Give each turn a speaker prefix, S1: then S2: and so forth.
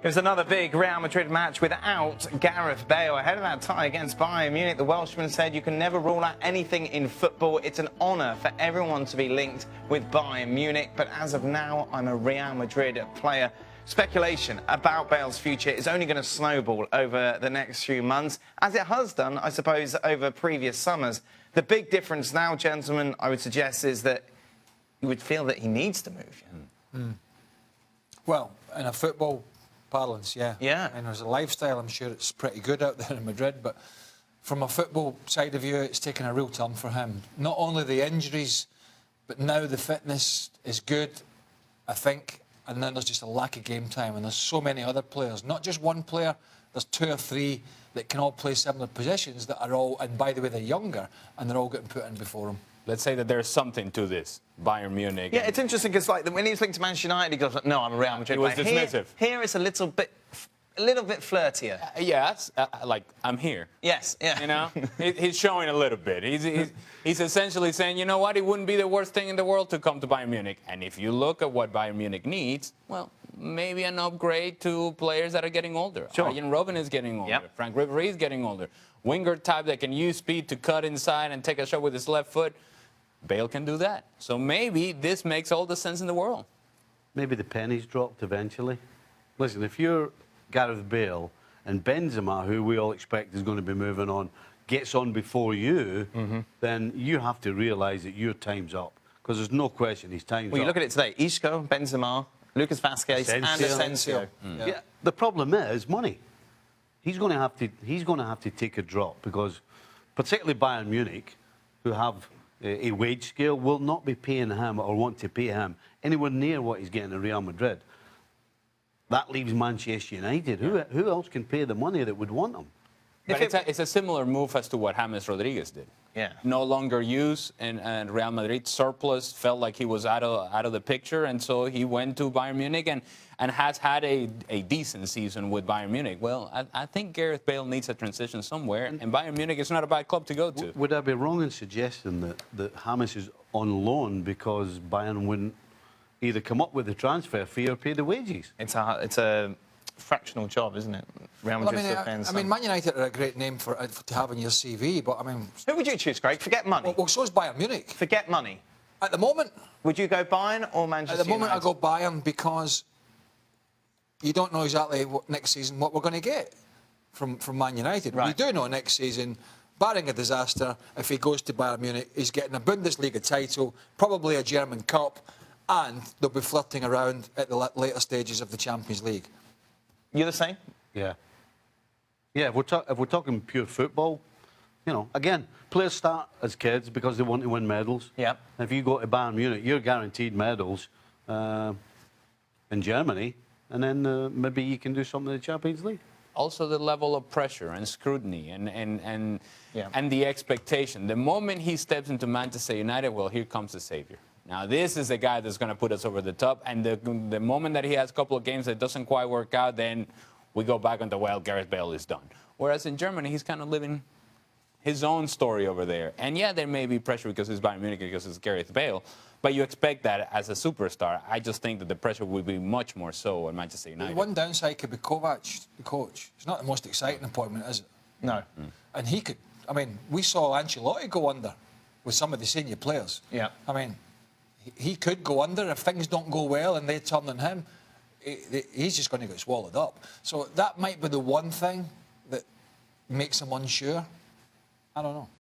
S1: It was another big Real Madrid match without Gareth Bale. Ahead of that tie against Bayern Munich, the Welshman said you can never rule out anything in football. It's an honour for everyone to be linked with Bayern Munich. But as of now, I'm a Real Madrid player. Speculation about Bale's future is only going to snowball over the next few months, as it has done, I suppose, over previous summers. The big difference now, gentlemen, I would suggest, is that you would feel that he needs to move.
S2: Well, in a football parlance, yeah.
S1: Yeah.
S2: And as a lifestyle, I'm sure it's pretty good out there in Madrid, but from a football side of view, it's taken a real turn for him. Not only the injuries, but now the fitness is good, I think, and then there's just a lack of game time, and there's so many other players, not just one player, there's two or three that can all play similar positions that are all, and by the way, they're younger, and they're all getting put in before him.
S3: Let's say that there's something to this, Bayern Munich.
S1: Yeah, it's interesting because like when he was linked to Manchester United, he goes, no, I'm a Real Madrid player.
S3: He was dismissive.
S1: Here it's a little bit flirtier.
S3: Yes, like, I'm here.
S1: Yes, yeah.
S3: You know, he's showing a little bit. He's essentially saying, you know what, it wouldn't be the worst thing in the world to come to Bayern Munich. And if you look at what Bayern Munich needs, well, maybe an upgrade to players that are getting older.
S1: Sure.
S3: Arjen Robben is getting older.
S1: Yep.
S3: Frank Ribéry is getting older. Winger type that can use speed to cut inside and take a shot with his left foot. Bale can do that. So maybe this makes all the sense in the world.
S4: Maybe the pennies dropped eventually. Listen, if you're Gareth Bale and Benzema, who we all expect is going to be moving on, gets on before you, then you have to realise that your time's up. Because there's no question his time's up.
S1: Well, you look at it today. Isco, Benzema, Lucas Vazquez and Asensio.
S4: Yeah, the problem is money. He's going to have to take a drop because particularly Bayern Munich, who have a wage scale, will not be paying him or want to pay him anywhere near what he's getting at Real Madrid. That leaves Manchester United. Who else can pay the money that would want him?
S3: But it's a similar move as to what James Rodriguez did.
S1: Yeah.
S3: No longer used, and Real Madrid surplus felt like he was out of the picture, and so he went to Bayern Munich and has had a decent season with Bayern Munich. Well, I think Gareth Bale needs a transition somewhere, and Bayern Munich is not a bad club to go to.
S4: Would I be wrong in suggesting that James is on loan because Bayern wouldn't either come up with the transfer fee or pay the wages?
S1: It's a fractional job, isn't it? Real Madrid still paying some.
S2: I mean, Man United are a great name to have on your CV, but I mean...
S1: Who would you choose, Craig? Forget money.
S2: Well, so is Bayern Munich.
S1: Forget money.
S2: At the moment...
S1: Would you go Bayern or Manchester
S2: At the moment,
S1: United?
S2: I go Bayern because you don't know exactly what next season what we're going to get from Man United.
S1: Right.
S2: We do know next season, barring a disaster, if he goes to Bayern Munich, he's getting a Bundesliga title, probably a German Cup, and they'll be flirting around at the later stages of the Champions League.
S1: You're the same?
S4: Yeah. Yeah, if we're talking pure football, you know, again, players start as kids because they want to win medals.
S1: Yeah.
S4: If you go to Bayern Munich, you're guaranteed medals in Germany, and then maybe you can do something in the Champions League.
S3: Also the level of pressure and scrutiny and the expectation. The moment he steps into Manchester United, well, here comes the savior. Now, this is the guy that's going to put us over the top, and the moment that he has a couple of games that doesn't quite work out, then we go back on the, well, Gareth Bale is done. Whereas in Germany, he's kind of living his own story over there. And yeah, there may be pressure because it's Bayern Munich, because it's Gareth Bale, but you expect that as a superstar. I just think that the pressure will be much more so at Manchester United.
S2: One downside could be Kovac, the coach. It's not the most exciting appointment, is it?
S1: No.
S2: And he could... I mean, we saw Ancelotti go under with some of the senior players.
S1: Yeah.
S2: I mean... He could go under if things don't go well and they turn on him. He's just going to get swallowed up. So that might be the one thing that makes him unsure. I don't know.